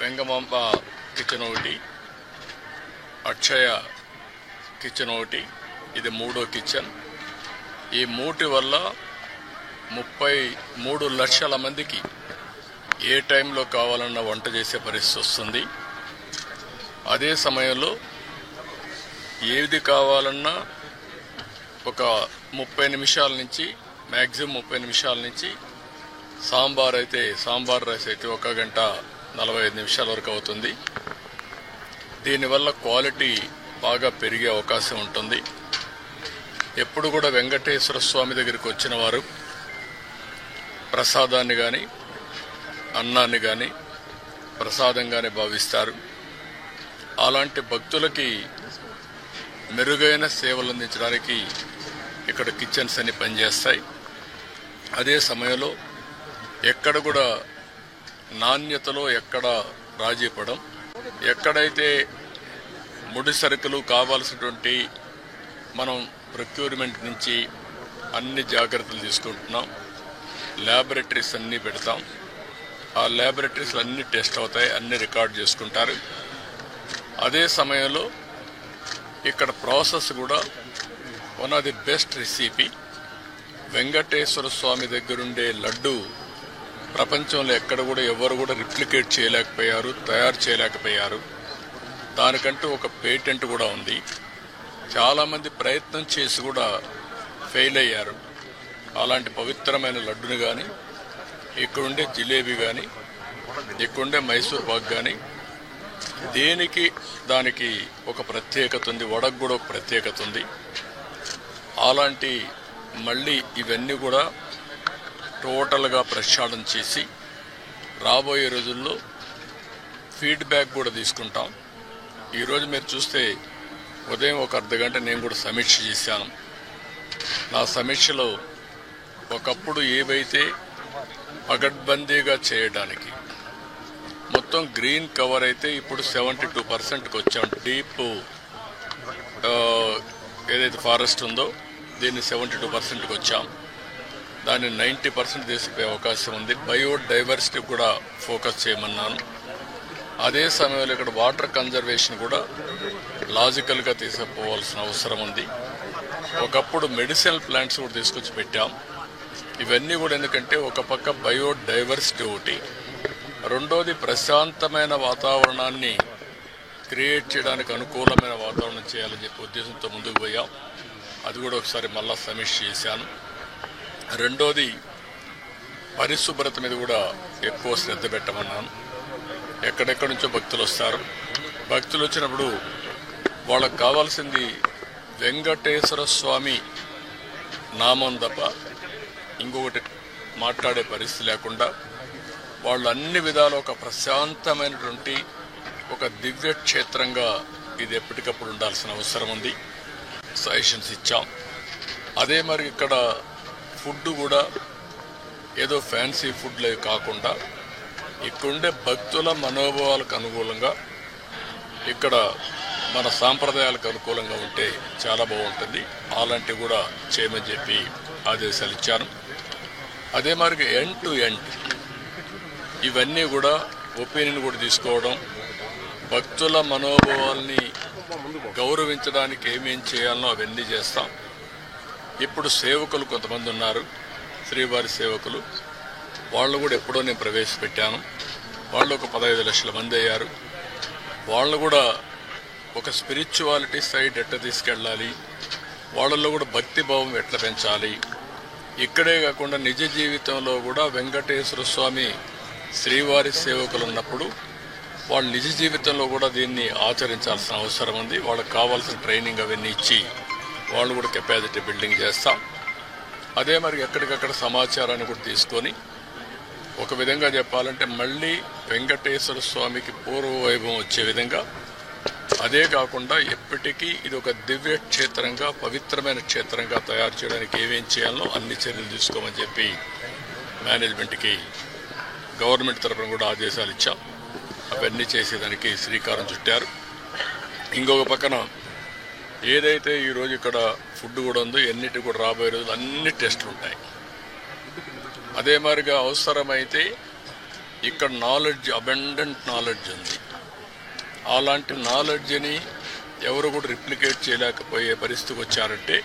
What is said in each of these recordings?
Vengamamba kitchen ఒకటి, అక్షయ kitchen ఒకటి, ఇది మూడో కిచెన్. ఈ మూటి వల్ల 33 లక్షల మందికి ఏ టైంలో కావాలన్నా వంట చేసే పరిస్థితి వస్తుంది. అదే సమయంలో ఏది కావాలన్నా ఒక 30 నిమిషాల నుంచి మ్యాక్సిమం 30 నిమిషాల నుంచి సాంబార్ రైస్ అయితే 1 గంట 45 నిమిషాల వరకు అవుతుంది. దీనివల్ల క్వాలిటీ బాగా పెరిగే అవకాశం ఉంటుంది. ఎప్పుడు కూడా వెంకటేశ్వర స్వామి దగ్గరికి వచ్చిన వారు ప్రసాదాన్ని కానీ అన్నాన్ని కానీ ప్రసాదంగానే భావిస్తారు. అలాంటి భక్తులకి మెరుగైన సేవలు అందించడానికి ఇక్కడ కిచెన్స్ అన్ని పనిచేస్తాయి. అదే సమయంలో ఎక్కడ కూడా నాణ్యతలో ఎక్కడ రాజీ పడం, ఎక్కడైతే ముడి సరుకులు కావాల్సినటువంటి మనం ప్రొక్యూర్మెంట్ నుంచి అన్ని జాగ్రత్తలు తీసుకుంటున్నాం. ల్యాబొరేటరీస్ అన్నీ పెడతాం. ఆ ల్యాబొరేటరీస్లో అన్ని టెస్ట్ అవుతాయి, అన్ని రికార్డ్ చేసుకుంటారు. అదే సమయంలో ఇక్కడ ప్రాసెస్ కూడా one of the best recipe. Venkateswara Swamy దగ్గరుండే లడ్డు ప్రపంచంలో ఎక్కడ కూడా ఎవరు కూడా రిప్లికేట్ చేయలేకపోయారు, తయారు చేయలేకపోయారు. దానికంటూ ఒక పేటెంట్ కూడా ఉంది. చాలామంది ప్రయత్నం చేసి కూడా ఫెయిల్ అయ్యారు. అలాంటి పవిత్రమైన లడ్డుని కానీ, ఇక్కడుండే జిలేబీ కానీ, ఇక్కడుండే మైసూర్ పాక్ కానీ దానికి ఒక ప్రత్యేకత ఉంది. వడకు కూడా ఒక ప్రత్యేకత ఉంది. అలాంటి మళ్ళీ ఇవన్నీ కూడా టోటల్గా ప్రక్షాళన చేసి రాబోయే రోజుల్లో ఫీడ్బ్యాక్ కూడా తీసుకుంటాం. ఈరోజు మీరు చూస్తే ఉదయం ఒక అర్ధగంట నేను కూడా సమీక్ష చేశాను. నా సమీక్షలో ఒకప్పుడు ఏవైతే పగడ్బందీగా చేయడానికి మొత్తం గ్రీన్ కవర్ అయితే ఇప్పుడు 72%కి వచ్చాం. డీప్ ఏదైతే ఫారెస్ట్ ఉందో దీన్ని 72%కి వచ్చాం. దాన్ని 90% తీసుకుపోయే అవకాశం ఉంది. బయోడైవర్సిటీ కూడా ఫోకస్ చేయమన్నాను. అదే సమయంలో ఇక్కడ వాటర్ కన్జర్వేషన్ కూడా లాజికల్గా తీసుకుపోవాల్సిన అవసరం ఉంది. ఒకప్పుడు మెడిసినల్ ప్లాంట్స్ కూడా తీసుకొచ్చి పెట్టాం. ఇవన్నీ కూడా ఎందుకంటే ఒక పక్క బయోడైవర్సిటీ ఒకటి, రెండోది ప్రశాంతమైన వాతావరణాన్ని క్రియేట్ చేయడానికి అనుకూలమైన వాతావరణం చేయాలని చెప్పి ఉద్దేశంతో ముందుకు పోయాం. అది కూడా ఒకసారి మళ్ళా సమీక్ష చేశాను. రెండోది పరిశుభ్రత మీద కూడా ఎక్కువ శ్రద్ధ పెట్టమన్నాను. ఎక్కడెక్కడి నుంచో భక్తులు వస్తారు. భక్తులు వచ్చినప్పుడు వాళ్ళకు కావాల్సింది వెంకటేశ్వర స్వామి నామం తప్ప ఇంకొకటి మాట్లాడే పరిస్థితి లేకుండా వాళ్ళు అన్ని విధాలు ఒక ప్రశాంతమైనటువంటి ఒక దివ్య క్షేత్రంగా ఇది ఎప్పటికప్పుడు ఉండాల్సిన అవసరం ఉంది. సజెషన్స్ ఇచ్చాం. అదే మరి ఇక్కడ ఫుడ్ కూడా ఏదో ఫ్యాన్సీ ఫుడ్లే కాకుండా ఇక్కడుండే భక్తుల మనోభావాలకు అనుకూలంగా, ఇక్కడ మన సాంప్రదాయాలకు అనుకూలంగా ఉంటే చాలా బాగుంటుంది. అలాంటివి కూడా చేయమని చెప్పి ఆదేశాలు ఇచ్చాను. అదే మరి ఎండ్ టు ఎండ్ ఇవన్నీ కూడా ఒపీనియన్ కూడా తీసుకోవడం, భక్తుల మనోభావాల్ని గౌరవించడానికి ఏమేం చేయాలనో అవన్నీ చేస్తాం. ఇప్పుడు సేవకులు కొంతమంది ఉన్నారు, శ్రీవారి సేవకులు. వాళ్ళు కూడా ఎప్పుడో నేను ప్రవేశపెట్టాను. వాళ్ళు ఒక 15 లక్షల మంది అయ్యారు. వాళ్ళు కూడా ఒక స్పిరిచువాలిటీ సైడ్ ఎట్లా తీసుకెళ్ళాలి, వాళ్ళల్లో కూడా భక్తి భావం ఎట్లా పెంచాలి, ఇక్కడే కాకుండా నిజ జీవితంలో కూడా వెంకటేశ్వర స్వామి శ్రీవారి సేవకులు ఉన్నప్పుడు వాళ్ళు నిజ జీవితంలో కూడా దీన్ని ఆచరించాల్సిన అవసరం ఉంది. వాళ్ళకి కావాల్సిన ట్రైనింగ్ అవన్నీ ఇచ్చి వాళ్ళు కూడా కెపాసిటీ బిల్డింగ్ చేస్తాం. అదే మరి ఎక్కడికక్కడ సమాచారాన్ని కూడా తీసుకొని ఒక విధంగా చెప్పాలంటే మళ్ళీ వెంకటేశ్వర స్వామికి పూర్వ వైభవం వచ్చే విధంగా, అదే కాకుండా ఎప్పటికీ ఇది ఒక దివ్య క్షేత్రంగా పవిత్రమైన క్షేత్రంగా తయారు చేయడానికి ఏమేం చేయాలో అన్ని చర్యలు తీసుకోమని చెప్పి మేనేజ్మెంట్కి గవర్నమెంట్ తరఫున కూడా ఆదేశాలు ఇచ్చాం. అవన్నీ చేసేదానికి శ్రీకారం చుట్టారు. ఇంకొక పక్కన ఏదైతే ఈరోజు ఇక్కడ ఫుడ్ కూడా ఉందో ఎన్నిటి కూడా రాబోయే రోజులు అన్ని టెస్టులు ఉంటాయి. అదే మాదిరిగా అవసరమైతే ఇక్కడ నాలెడ్జ్, అబండెంట్ నాలెడ్జ్ ఉంది. అలాంటి నాలెడ్జ్ని ఎవరు కూడా రిప్లికేట్ చేయలేకపోయే పరిస్థితికి వచ్చారంటే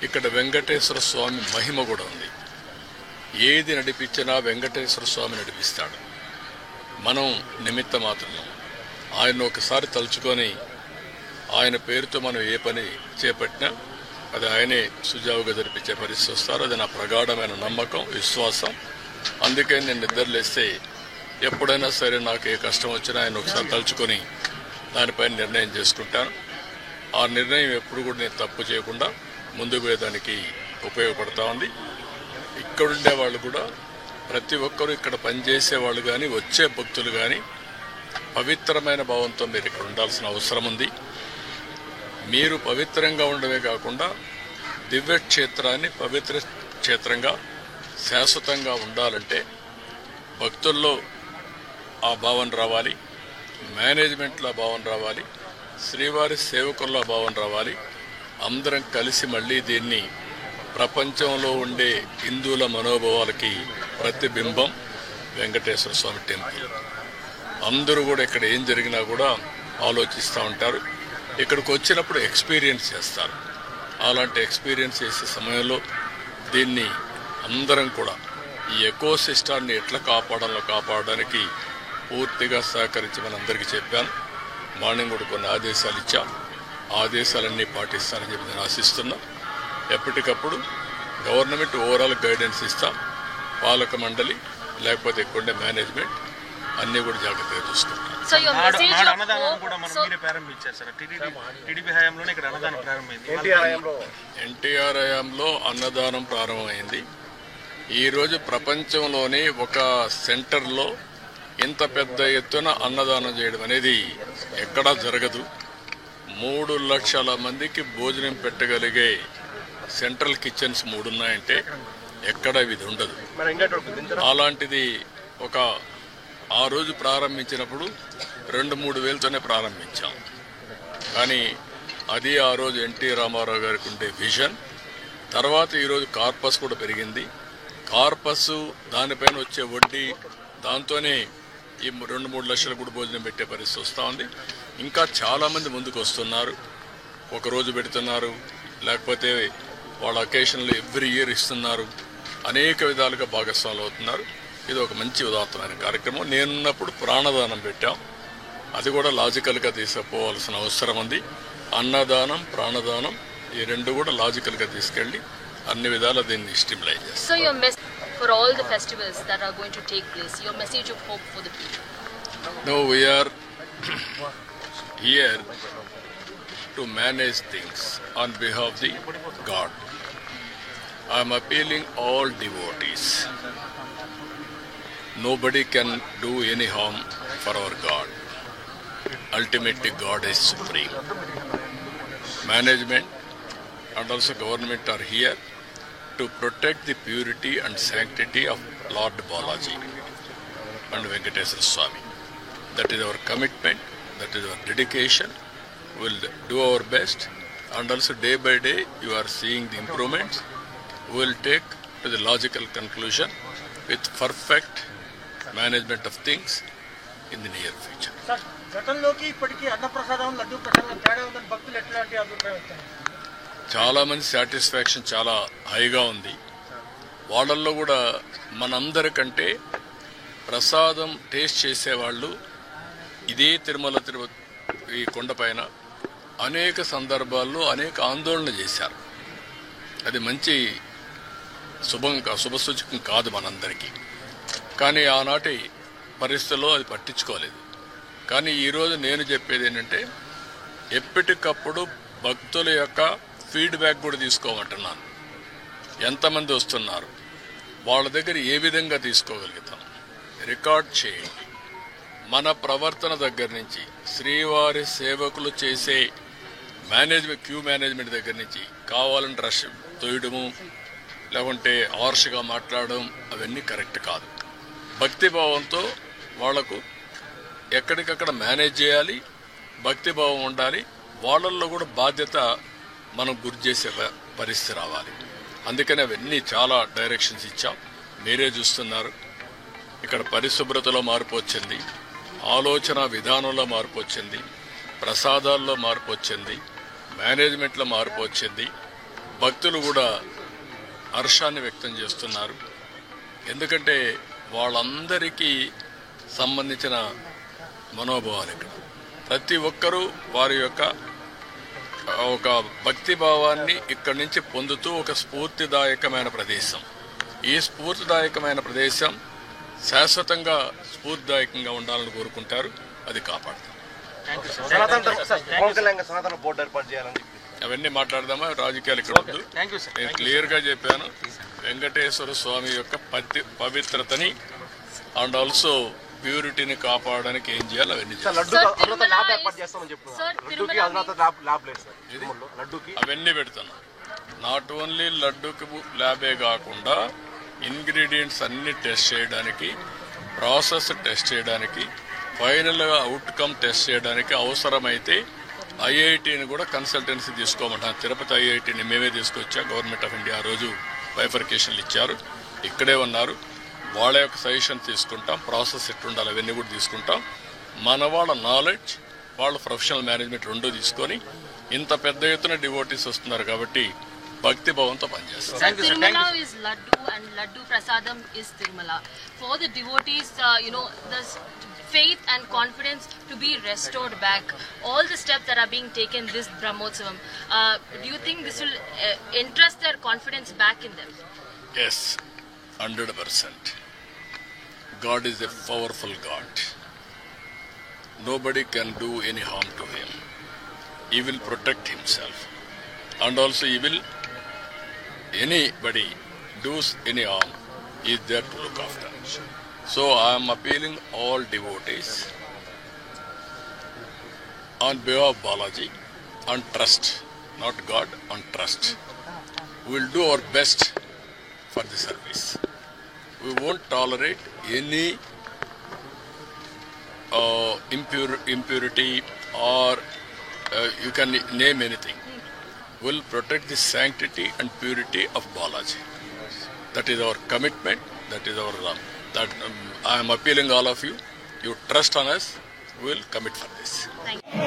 ఇక్కడ వెంకటేశ్వర స్వామి మహిమ కూడా ఉంది. ఏది నడిపించినా వెంకటేశ్వర స్వామి నడిపిస్తాడు. మనం నిమిత్త మాత్రం. ఆయన ఒకసారి తలుచుకొని ఆయన పేరుతో మనం ఏ పని చేపట్టినా అది ఆయనే సుజావుగా జరిపించే పరిస్థితి వస్తారు. అది నా ప్రగాఢమైన నమ్మకం, విశ్వాసం. అందుకే నేను నిద్రలేస్తే ఎప్పుడైనా సరే నాకు ఏ కష్టం వచ్చినా ఆయన ఒకసారి తలుచుకొని దానిపైన నిర్ణయం చేసుకుంటాను. ఆ నిర్ణయం ఎప్పుడు కూడా నేను తప్పు చేయకుండా ముందుకు పోయేదానికి ఉపయోగపడతా ఉంది. ఇక్కడుండే వాళ్ళు కూడా ప్రతి ఒక్కరూ ఇక్కడ పనిచేసే వాళ్ళు కానీ వచ్చే భక్తులు కానీ పవిత్రమైన భావంతో మీరు ఇక్కడ ఉండాల్సిన అవసరం ఉంది. మీరు పవిత్రంగా ఉండమే కాకుండా దివ్య క్షేత్రాన్ని పవిత్ర క్షేత్రంగా శాశ్వతంగా ఉండాలంటే భక్తుల్లో ఆ భావన రావాలి, మేనేజ్మెంట్లో ఆ భావన రావాలి, శ్రీవారి సేవకుల్లో భావన రావాలి. అందరం కలిసి మళ్ళీ దీన్ని ప్రపంచంలో ఉండే హిందువుల మనోభావాలకి ప్రతిబింబం వెంకటేశ్వర స్వామి టెంపుల్. అందరూ కూడా ఇక్కడ ఏం జరిగినా కూడా ఆలోచిస్తూ ఉంటారు. ఇక్కడికి వచ్చినప్పుడు ఎక్స్పీరియన్స్ చేస్తారు. అలాంటి ఎక్స్పీరియన్స్ చేసే సమయంలో దీన్ని అందరం కూడా ఈ ఎకో సిస్టాన్ని ఎట్లా కాపాడడానికి పూర్తిగా సహకరించి మనందరికీ చెప్పాను. మార్నింగ్ కూడా కొన్ని ఆదేశాలు ఇచ్చాం. ఆదేశాలన్నీ పాటిస్తానని చెప్పి నేను ఆశిస్తున్నా. ఎప్పటికప్పుడు గవర్నమెంట్ ఓవరాల్ గైడెన్స్ ఇస్తాం. పాలక మండలి లేకపోతే ఎక్కువ మేనేజ్మెంట్ అన్నీ కూడా జాగ్రత్తగా చూసుకుంటాం. ఎన్టీఆర్ హయాంలో అన్నదానం ప్రారంభమైంది. ఈరోజు ప్రపంచంలోనే ఒక సెంటర్లో ఇంత పెద్ద ఎత్తున అన్నదానం చేయడం అనేది ఎక్కడా జరగదు. 3 లక్షల మందికి భోజనం పెట్టగలిగే సెంట్రల్ కిచెన్స్ 3 ఉన్నాయంటే ఎక్కడ ఇది ఉండదు. అలాంటిది ఆ రోజు ప్రారంభించినప్పుడు 2-3 వేలతోనే ప్రారంభించాం. కానీ అది ఆ రోజు ఎన్టీ రామారావు గారికి ఉండే విజన్. తర్వాత ఈరోజు కార్పస్ కూడా పెరిగింది. కార్పస్ దానిపైన వచ్చే వడ్డీ దాంతోనే ఈ 2-3 లక్షలు కూడా భోజనం పెట్టే పరిస్థితి వస్తూ ఉంది. ఇంకా చాలామంది ముందుకు వస్తున్నారు. ఒకరోజు పెడుతున్నారు, లేకపోతే వాళ్ళ అకేషన్లు ఎవ్రీ ఇయర్ ఇస్తున్నారు. అనేక విధాలుగా భాగస్వాములు అవుతున్నారు. ఇది ఒక మంచి ఉదాత్తమైన కార్యక్రమం. నేనున్నప్పుడు ప్రాణదానం పెట్టాం. అది కూడా లాజికల్గా తీసుకుపోవాల్సిన అవసరం ఉంది. అన్నదానం, ప్రాణదానం ఈ 2 కూడా లాజికల్గా తీసుకెళ్ళి అన్ని విధాలా దీన్ని స్టిమ్యులేట్ చేస్తాం. So your message for all the festivals that are going to take place, your message of hope for the people. No, we are here to manage things on behalf of the God. I am appealing all devotees. Nobody can do any harm for our God. Ultimately, God is supreme. Management and also government are here to protect the purity and sanctity of Lord Balaji and Venkateswara Swami. That is our commitment, that is our dedication. We will do our best, and also day by day you are seeing the improvements. We will take to the logical conclusion with perfect management of things in the near future. చాలా మంది satisfaction చాలా హైగా ఉంది. వాళ్ళల్లో కూడా మనందరికంటే ప్రసాదం taste చేసేవాళ్ళు ఇదే తిరుమల ఈ కొండపైన అనేక సందర్భాల్లో అనేక ఆందోళన చేశారు. అది మంచి శుభసూచకం కాదు మనందరికీ. కానీ ఆనాటి పరిస్థితుల్లో అది పట్టించుకోలేదు. కానీ ఈరోజు నేను చెప్పేది ఏంటంటే ఎప్పటికప్పుడు భక్తుల యొక్క ఫీడ్బ్యాక్ కూడా తీసుకోమంటున్నాను. ఎంతమంది వస్తున్నారు, వాళ్ళ దగ్గర ఏ విధంగా తీసుకోగలుగుతాం రికార్డ్ చేయండి. మన ప్రవర్తన దగ్గర నుంచి శ్రీవారి సేవకులు చేసే క్యూ మేనేజ్మెంట్ దగ్గర నుంచి కావాలని రష్ తోయడము, లేకుంటే హార్ష్గా మాట్లాడడం అవన్నీ కరెక్ట్ కాదు. భక్తిభావంతో వాళ్లకు ఎక్కడికక్కడ మేనేజ్ చేయాలి, భక్తిభావం ఉండాలి. వాళ్ళల్లో కూడా బాధ్యత మనం గురి చేసే పరిస్థితి రావాలి. అందుకని అవన్నీ చాలా డైరెక్షన్స్ ఇచ్చాం. మీరే చూస్తున్నారు. ఇక్కడ పరిశుభ్రతలో మార్పు వచ్చింది, ఆలోచన విధానంలో మార్పు వచ్చింది, ప్రసాదాల్లో మార్పు వచ్చింది, మేనేజ్మెంట్లో మార్పు వచ్చింది. భక్తులు కూడా హర్షాన్ని వ్యక్తం చేస్తున్నారు. ఎందుకంటే వాళ్ళందరికీ సంబంధించిన మనోభావాలు ఇక్కడ ప్రతి ఒక్కరూ వారి యొక్క ఒక భక్తి భావాన్ని ఇక్కడి నుంచి పొందుతూ ఒక స్ఫూర్తిదాయకమైన ప్రదేశం. ఈ స్ఫూర్తిదాయకమైన ప్రదేశం శాశ్వతంగా స్ఫూర్తిదాయకంగా ఉండాలని కోరుకుంటారు. అది కాపాడుతాం. అవన్నీ మాట్లాడదామా, రాజకీయాలు ఇక్కడ వద్దు. నేను క్లియర్ గా చెప్పాను, వెంకటేశ్వర స్వామి యొక్క పవిత్రతని అండ్ ఆల్సో ప్యూరిటీని కాపాడడానికి ఏం చేయాలి అవన్నీ అవన్నీ పెడతాను. నాట్ ఓన్లీ లడ్డూకి ల్యాబే కాకుండా ఇంగ్రీడియంట్స్ అన్ని టెస్ట్ చేయడానికి, ప్రాసెస్ టెస్ట్ చేయడానికి, ఫైనల్ గా అవుట్కమ్ టెస్ట్ చేయడానికి అవసరమైతే ఐఐటిని కూడా కన్సల్టెన్సీ తీసుకోమంటాం. తిరుపతి ఐఐటిని మేమే తీసుకొచ్చా. గవర్నమెంట్ ఆఫ్ ఇండియా ఆ రోజు బైఫర్కేషన్లు ఇచ్చారు, ఇక్కడే ఉన్నారు. వాళ్ళ యొక్క సజెషన్ తీసుకుంటాం, ప్రాసెస్ ఎట్లుండాలి అవన్నీ కూడా తీసుకుంటాం. మన వాళ్ళ నాలెడ్జ్, వాళ్ళ ప్రొఫెషనల్ మేనేజ్మెంట్ రెండూ తీసుకొని ఇంత పెద్ద ఎత్తున డివోటీస్ వస్తున్నారు కాబట్టి భక్తి భావంతో పనిచేస్తాం. Tirumala is Laddu and Laddu Prasadam is Tirumala. For the devotees, the faith and confidence to be restored back. All the steps that are being taken this Brahmotsavam, do you think this will entrust their confidence back in them? Yes, 100%. God is a powerful God. Nobody can do any harm to him. He will protect himself. And also he will, anybody does any harm, he is there to look after. So I am appealing all devotees on behalf of Balaji, on trust, not God, on trust. We will do our best for the service. We won't tolerate any impurity or you can name anything. We'll protect the sanctity and purity of Balaji. That is our commitment. That is our I am appealing all of you. You trust on us. We will commit for this. Thank you.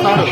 Sir